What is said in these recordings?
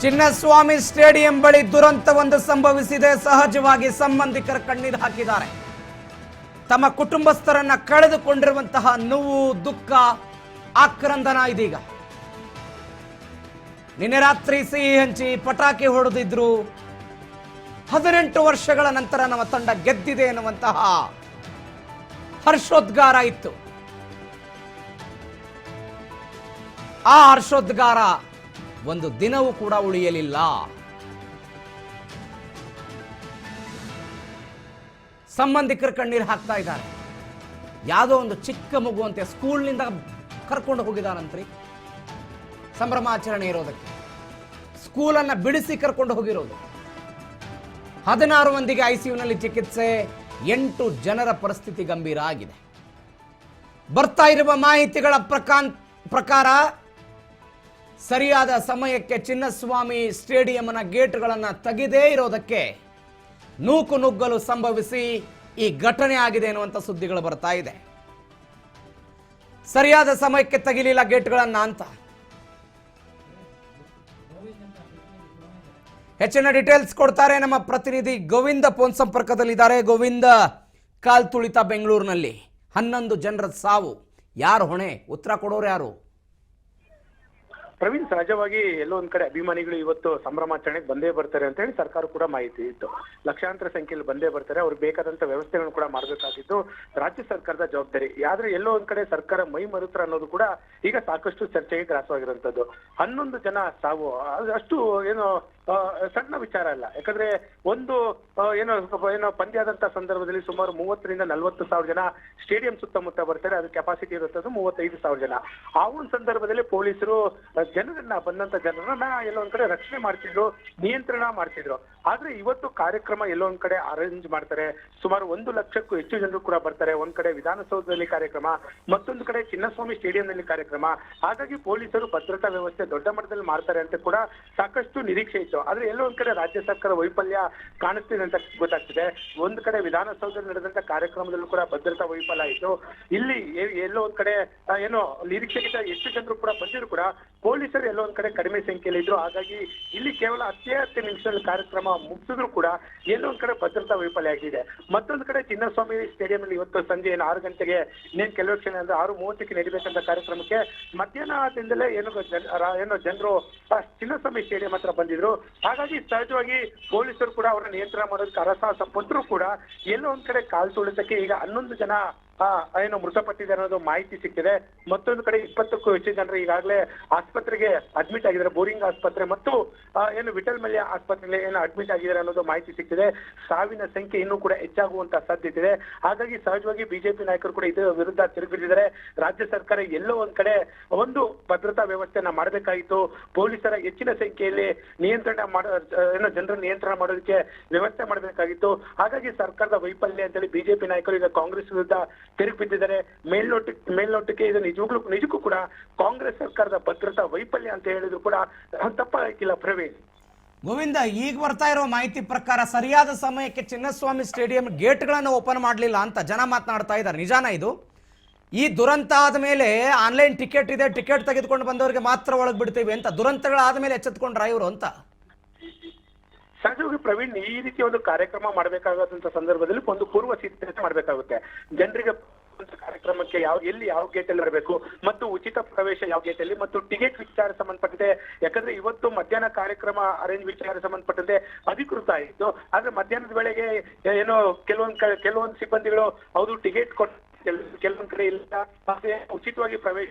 Chinnaswamy stadium ಬಳಿ ದುರಂತವೊಂದು ಸಂಭವಿಸಿದೆ. ಸಹಜವಾಗಿ ಸಂಬಂಧಿಕರ ಕಣ್ಣೀರು ಹಾಕಿದ್ದಾರೆ. ತಮ್ಮ ಕುಟುಂಬಸ್ಥರನ್ನ ಕಳೆದುಕೊಂಡಿರುವಂತಹ ನೋವು, ದುಃಖ, ಆಕ್ರಂದನ ಇದೀಗ. ನಿನ್ನೆ ರಾತ್ರಿ ಸಿಹಿ ಹಂಚಿ ಪಟಾಕಿ ಹೊಡೆದಿದ್ರು. 18 ವರ್ಷಗಳ ನಂತರ ನಮ್ಮ ತಂಡ ಗೆದ್ದಿದೆ ಎನ್ನುವಂತಹ ಹರ್ಷೋದ್ಗಾರ ಇತ್ತು. ಆ ಹರ್ಷೋದ್ಗಾರ ಒಂದು ದಿನವೂ ಕೂಡ ಉಳಿಯಲಿಲ್ಲ. ಸಂಬಂಧಿಕರು ಕಣ್ಣೀರು ಹಾಕ್ತಾ ಇದ್ದಾರೆ. ಯಾವುದೋ ಒಂದು ಚಿಕ್ಕ ಮಗುವಂತೆ ಸ್ಕೂಲ್ನಿಂದ ಕರ್ಕೊಂಡು ಹೋಗಿದಾರಂತ್ರಿ ಸಂಭ್ರಮಾಚರಣೆ ಇರೋದಕ್ಕೆ. ಸ್ಕೂಲನ್ನು ಬಿಡಿಸಿ ಕರ್ಕೊಂಡು ಹೋಗಿರೋದು. 16 ಮಂದಿಗೆ ಐಸಿಯುನಲ್ಲಿ ಚಿಕಿತ್ಸೆ. 8 ಜನರ ಪರಿಸ್ಥಿತಿ ಗಂಭೀರ ಆಗಿದೆ. ಬರ್ತಾ ಇರುವ ಮಾಹಿತಿಗಳ ಪ್ರಕಾರ ಸರಿಯಾದ ಸಮಯಕ್ಕೆ ಚಿನ್ನಸ್ವಾಮಿ ಸ್ಟೇಡಿಯಂನ ಗೇಟ್ಗಳನ್ನು ತೆಗೆದೇ ಇರೋದಕ್ಕೆ ನೂಕು ನುಗ್ಗಲು ಸಂಭವಿಸಿ ಈ ಘಟನೆ ಆಗಿದೆ ಎನ್ನುವಂಥ ಸುದ್ದಿಗಳು ಬರ್ತಾ ಇದೆ. ಸರಿಯಾದ ಸಮಯಕ್ಕೆ ತೆಗಿಲಿಲ್ಲ ಗೇಟ್ಗಳನ್ನ ಅಂತ. ಹೆಚ್ಚಿನ ಡೀಟೇಲ್ಸ್ ಕೊಡ್ತಾರೆ ನಮ್ಮ ಪ್ರತಿನಿಧಿ ಗೋವಿಂದ. ಫೋನ್ ಸಂಪರ್ಕದಲ್ಲಿದ್ದಾರೆ. ಗೋವಿಂದ, ಕಾಲ್ ತುಳಿತ ಬೆಂಗಳೂರಿನಲ್ಲಿ 11 ಜನರ ಸಾವು. ಯಾರು ಹೊಣೆ? ಉತ್ತರ ಕೊಡೋರು ಯಾರು? ಪ್ರವೀಣ್, ಸಹಜವಾಗಿ ಎಲ್ಲೋ ಒಂದ್ ಕಡೆ ಅಭಿಮಾನಿಗಳು ಇವತ್ತು ಸಂಭ್ರಮಾಚರಣೆಗೆ ಬಂದೇ ಬರ್ತಾರೆ ಅಂತ ಹೇಳಿ ಸರ್ಕಾರ ಕೂಡ ಮಾಹಿತಿ ಇತ್ತು. ಲಕ್ಷಾಂತರ ಸಂಖ್ಯೆಯಲ್ಲಿ ಬಂದೇ ಬರ್ತಾರೆ. ಅವ್ರಿಗೆ ಬೇಕಾದಂತ ವ್ಯವಸ್ಥೆಗಳನ್ನು ಕೂಡ ಮಾಡಬೇಕಾಗಿದ್ದು ರಾಜ್ಯ ಸರ್ಕಾರದ ಜವಾಬ್ದಾರಿ. ಆದ್ರೆ ಎಲ್ಲೋ ಒಂದ್ ಕಡೆ ಸರ್ಕಾರ ಮೈ ಮರುತ್ರ ಅನ್ನೋದು ಕೂಡ ಈಗ ಸಾಕಷ್ಟು ಚರ್ಚೆಗೆ ಗ್ರಾಸವಾಗಿರುವಂತದ್ದು. 11 ಜನ ಸಾವು ಅಷ್ಟು ಏನು ಸಣ್ಣ ವಿಚಾರ ಅಲ್ಲ. ಯಾಕಂದ್ರೆ ಒಂದು ಏನೋ ಪಂದ್ಯ ಆದಂತ ಸಂದರ್ಭದಲ್ಲಿ ಸುಮಾರು 30,000 ರಿಂದ 40,000 ಜನ ಸ್ಟೇಡಿಯಂ ಸುತ್ತಮುತ್ತ ಬರ್ತಾರೆ. ಅದು ಕೆಪಾಸಿಟಿ ಇರುತ್ತದೆ 35,000 ಜನ. ಆ ಒಂದು ಸಂದರ್ಭದಲ್ಲಿ ಪೊಲೀಸರು ಬಂದಂತ ಜನರನ್ನ ಎಲ್ಲೋ ಒಂದ್ ಕಡೆ ರಕ್ಷಣೆ ಮಾಡ್ತಿದ್ರು, ನಿಯಂತ್ರಣ ಮಾಡ್ತಿದ್ರು. ಆದ್ರೆ ಇವತ್ತು ಕಾರ್ಯಕ್ರಮ ಎಲ್ಲೋ ಒಂದ್ ಕಡೆ ಅರೇಂಜ್ ಮಾಡ್ತಾರೆ. ಸುಮಾರು 1 ಲಕ್ಷಕ್ಕೂ ಹೆಚ್ಚು ಜನರು ಕೂಡ ಬರ್ತಾರೆ. ಒಂದ್ ಕಡೆ ವಿಧಾನಸೌಧದಲ್ಲಿ ಕಾರ್ಯಕ್ರಮ, ಮತ್ತೊಂದು ಕಡೆ ಚಿನ್ನಸ್ವಾಮಿ ಸ್ಟೇಡಿಯಂನಲ್ಲಿ ಕಾರ್ಯಕ್ರಮ. ಹಾಗಾಗಿ ಪೊಲೀಸರು ಭದ್ರತಾ ವ್ಯವಸ್ಥೆ ದೊಡ್ಡ ಮಟ್ಟದಲ್ಲಿ ಮಾಡ್ತಾರೆ ಅಂತ ಕೂಡ ಸಾಕಷ್ಟು ನಿರೀಕ್ಷೆ ಇತ್ತು. ಆದ್ರೆ ಎಲ್ಲೋ ಒಂದ್ ಕಡೆ ರಾಜ್ಯ ಸರ್ಕಾರ ವೈಫಲ್ಯ ಕಾಣಿಸ್ತಿದೆ ಅಂತ ಗೊತ್ತಾಗ್ತಿದೆ. ಒಂದ್ ಕಡೆ ವಿಧಾನಸೌಧದಲ್ಲಿ ನಡೆದಂತ ಕಾರ್ಯಕ್ರಮದಲ್ಲೂ ಕೂಡ ಭದ್ರತಾ ವೈಫಲ್ಯ ಆಯಿತು. ಇಲ್ಲಿ ಎಲ್ಲೋ ಒಂದ್ ಕಡೆ ಏನೋ ನಿರೀಕ್ಷೆಗಿಂತ ಎಷ್ಟು ಜನರು ಕೂಡ ಬಂದಿದ್ರು ಕೂಡ ಪೊಲೀಸರು ಎಲ್ಲೋ ಒಂದ್ ಕಡೆ ಕಡಿಮೆ ಸಂಖ್ಯೆಯಲ್ಲಿ ಇದ್ರು. ಹಾಗಾಗಿ ಇಲ್ಲಿ ಕೇವಲ 10 ನಿಮಿಷದಲ್ಲಿ ಕಾರ್ಯಕ್ರಮ ಮುಗಿಸಿದ್ರು ಕೂಡ ಎಲ್ಲೋ ಒಂದ್ ಕಡೆ ಭದ್ರತಾ ವೈಫಲ್ಯ ಆಗಿದೆ. ಮತ್ತೊಂದು ಕಡೆ ಚಿನ್ನಸ್ವಾಮಿ ಸ್ಟೇಡಿಯಂ ಅಲ್ಲಿ ಇವತ್ತು ಸಂಜೆ 6 ಗಂಟೆಗೆ ಕೆಲವು ಕ್ಷಣ ಅಂದ್ರೆ 6:30ಕ್ಕೆ ನಡೀಬೇಕಂತ ಕಾರ್ಯಕ್ರಮಕ್ಕೆ ಮಧ್ಯಾಹ್ನದಿಂದಲೇ ಏನೋ ಜನರು ಚಿನ್ನಸ್ವಾಮಿ ಸ್ಟೇಡಿಯಂ ಹತ್ರ ಬಂದಿದ್ರು. ಹಾಗಾಗಿ ಸಹಜವಾಗಿ ಪೊಲೀಸರು ಕೂಡ ಅವರ ನಿಯಂತ್ರಣ ಮಾಡೋದಕ್ಕೆ ಹರಸಾಹಸ ಪಟ್ಟರು ಕೂಡ ಎಲ್ಲೋ ಒಂದ್ ಕಡೆ ಕಾಲ್ ತುಳಿತಕ್ಕೆ ಈಗ 11 ಜನ ಏನು ಮೃತಪಟ್ಟಿದ್ದಾರೆ ಅನ್ನೋದು ಮಾಹಿತಿ ಸಿಕ್ಕಿದೆ. ಮತ್ತೊಂದು ಕಡೆ 20ಕ್ಕೂ ಹೆಚ್ಚು ಜನರು ಈಗಾಗಲೇ ಆಸ್ಪತ್ರೆಗೆ ಅಡ್ಮಿಟ್ ಆಗಿದ್ದಾರೆ. ಬೋರಿಂಗ್ ಆಸ್ಪತ್ರೆ ಮತ್ತು ಏನು ವಿಠಲ್ ಮಲ್ಯ ಆಸ್ಪತ್ರೆಗೆ ಏನು ಅಡ್ಮಿಟ್ ಆಗಿದ್ದಾರೆ ಅನ್ನೋದು ಮಾಹಿತಿ ಸಿಕ್ಕಿದೆ. ಸಾವಿನ ಸಂಖ್ಯೆ ಇನ್ನೂ ಕೂಡ ಹೆಚ್ಚಾಗುವಂತ ಸಾಧ್ಯತೆ ಇದೆ. ಹಾಗಾಗಿ ಸಹಜವಾಗಿ ಬಿಜೆಪಿ ನಾಯಕರು ಕೂಡ ಇದರ ವಿರುದ್ಧ ತಿರುಗಿದ್ದಾರೆ. ರಾಜ್ಯ ಸರ್ಕಾರ ಎಲ್ಲೋ ಒಂದ್ ಕಡೆ ಒಂದು ಭದ್ರತಾ ವ್ಯವಸ್ಥೆಯನ್ನ ಮಾಡಬೇಕಾಗಿತ್ತು. ಪೊಲೀಸರ ಹೆಚ್ಚಿನ ಸಂಖ್ಯೆಯಲ್ಲಿ ಜನರನ್ನು ನಿಯಂತ್ರಣ ಮಾಡೋದಕ್ಕೆ ವ್ಯವಸ್ಥೆ ಮಾಡಬೇಕಾಗಿತ್ತು. ಹಾಗಾಗಿ ಸರ್ಕಾರದ ವೈಫಲ್ಯ ಅಂತೇಳಿ ಬಿಜೆಪಿ ನಾಯಕರು ಈಗ ಕಾಂಗ್ರೆಸ್ ವಿರುದ್ಧ ತಿರುಗಿ ಬಿದ್ದಿದ್ದಾರೆ. ಮೇಲ್ನೋಟಕ್ಕೆ ಇದು ನಿಜಕ್ಕೂ ಕೂಡ ಕಾಂಗ್ರೆಸ್ ಸರ್ಕಾರದ ಭದ್ರತಾ ವೈಫಲ್ಯ ಅಂತ ಹೇಳಿದ್ರು ಕೂಡ ತಪ್ಪಾಗಿಲ್ಲ. ಪ್ರವೀಣ್, ಗೋವಿಂದ, ಈಗ ಬರ್ತಾ ಇರೋ ಮಾಹಿತಿ ಪ್ರಕಾರ ಸರಿಯಾದ ಸಮಯಕ್ಕೆ ಚಿನ್ನಸ್ವಾಮಿ ಸ್ಟೇಡಿಯಂ ಗೇಟ್ಗಳನ್ನು ಓಪನ್ ಮಾಡಲಿಲ್ಲ ಅಂತ ಜನ ಮಾತನಾಡ್ತಾ ಇದ್ದಾರೆ. ನಿಜಾನ ಇದು? ಈ ದುರಂತ ಆದ ಮೇಲೆ ಆನ್ಲೈನ್ ಟಿಕೆಟ್ ಇದೆ, ಟಿಕೆಟ್ ತೆಗೆದುಕೊಂಡು ಬಂದವರಿಗೆ ಮಾತ್ರ ಒಳಗೆ ಬಿಡ್ತೀವಿ ಅಂತ ದುರಂತಗಳಾದ ಮೇಲೆ ಎಚ್ಚೆತ್ಕೊಂಡ್ರ ಇವರು ಅಂತ? ಸಹಜವಾಗಿ ಪ್ರವೀಣ್, ಈ ರೀತಿ ಒಂದು ಕಾರ್ಯಕ್ರಮ ಮಾಡಬೇಕಾದಂತ ಸಂದರ್ಭದಲ್ಲಿ ಒಂದು ಪೂರ್ವ ಸಿದ್ಧತೆ ಮಾಡಬೇಕಾಗುತ್ತೆ. ಜನರಿಗೆ ಕಾರ್ಯಕ್ರಮಕ್ಕೆ ಎಲ್ಲಿ ಯಾವ ಗೇಟ್ ಅಲ್ಲಿ ಬರಬೇಕು ಮತ್ತು ಉಚಿತ ಪ್ರವೇಶ ಯಾವ ಗೇಟ್ ಅಲ್ಲಿ ಮತ್ತು ಟಿಕೆಟ್ ವಿಚಾರ ಸಂಬಂಧಪಟ್ಟಂತೆ. ಯಾಕಂದ್ರೆ ಇವತ್ತು ಮಧ್ಯಾಹ್ನ ಕಾರ್ಯಕ್ರಮ ಅರೇಂಜ್ ವಿಚಾರ ಸಂಬಂಧಪಟ್ಟಂತೆ ಅಧಿಕೃತ ಆಯಿತು. ಆದ್ರೆ ಮಧ್ಯಾಹ್ನದ ವೇಳೆಗೆ ಏನೋ ಕೆಲವೊಂದು ಸಿಬ್ಬಂದಿಗಳು ಹೌದು ಟಿಕೆಟ್ ಕೊಟ್ಟು ಕೆಲವೊಂದ್ ಕಡೆ ಇಲ್ಲ, ಮತ್ತೆ ಉಚಿತವಾಗಿ ಪ್ರವೇಶ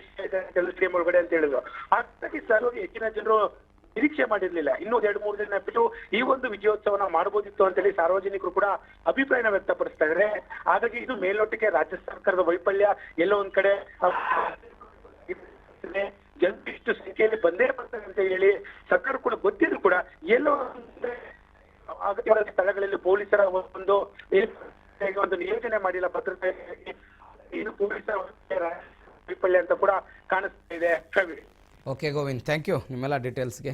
ಸ್ಟೇಡಿಯಂ ಒಳಗಡೆ ಅಂತ ಹೇಳಿದ್ರು. ಹಾಗಾಗಿ ಸಲುವಾಗಿ ಹೆಚ್ಚಿನ ಜನರು ನಿರೀಕ್ಷೆ ಮಾಡಿರ್ಲಿಲ್ಲ. ಇನ್ನೂ 2-3 ದಿನ ಬಿಟ್ಟು ಈ ಒಂದು ವಿಜಯೋತ್ಸವನ ಮಾಡಬಹುದಿತ್ತು ಅಂತೇಳಿ ಸಾರ್ವಜನಿಕರು ಕೂಡ ಅಭಿಪ್ರಾಯನ ವ್ಯಕ್ತಪಡಿಸ್ತಾ ಇದ್ದಾರೆ. ಹಾಗಾಗಿ ಇದು ಮೇಲ್ನೋಟಕ್ಕೆ ರಾಜ್ಯ ಸರ್ಕಾರದ ವೈಫಲ್ಯ. ಎಲ್ಲೋ ಒಂದ್ ಕಡೆ ಇಷ್ಟು ಸಂಖ್ಯೆಯಲ್ಲಿ ಬಂದೇ ಬರ್ತಾರೆ ಅಂತ ಹೇಳಿ ಸರ್ಕಾರ ಕೂಡ ಗೊತ್ತಿದ್ರು ಕೂಡ ಎಲ್ಲೋ ಅಗತ್ಯವಾದ ಸ್ಥಳಗಳಲ್ಲಿ ಪೊಲೀಸರ ಒಂದು ನಿಯೋಜನೆ ಮಾಡಿಲ್ಲ. ಭದ್ರತೆ ಇದು ಪೊಲೀಸರ ವೈಫಲ್ಯ ಅಂತ ಕೂಡ ಕಾಣಿಸ್ತಾ ಇದೆ. ಓಕೆ ಗೋವಿಂದ್, ಥ್ಯಾಂಕ್ ಯು ನಿಮ್ಮೆಲ್ಲ ಡೀಟೇಲ್ಸ್ಗೆ.